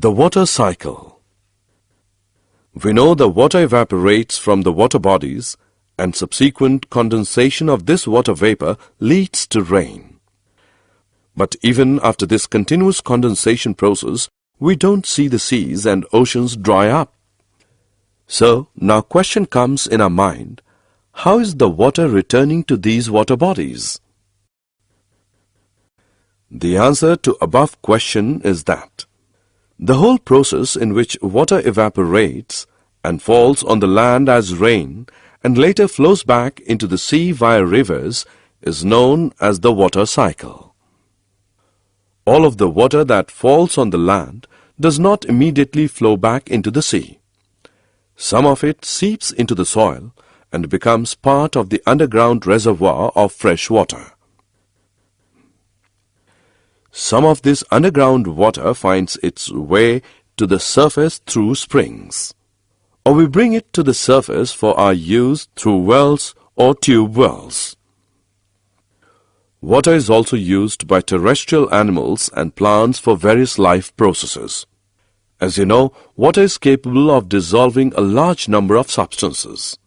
The water cycle. We know the water evaporates from the water bodies, and subsequent condensation of this water vapor leads to rain. But even after this continuous condensation process, we don't see the seas and oceans dry up. So, now question comes in our mind, how is the water returning to these water bodies? The answer to above question is that the whole process in which water evaporates and falls on the land as rain and later flows back into the sea via rivers is known as the water cycle. All of the water that falls on the land does not immediately flow back into the sea. Some of it seeps into the soil and becomes part of the underground reservoir of fresh water. Some of this underground water finds its way to the surface through springs, or we bring it to the surface for our use through wells or tube wells. Water is also used by terrestrial animals and plants for various life processes. As you know, water is capable of dissolving a large number of substances.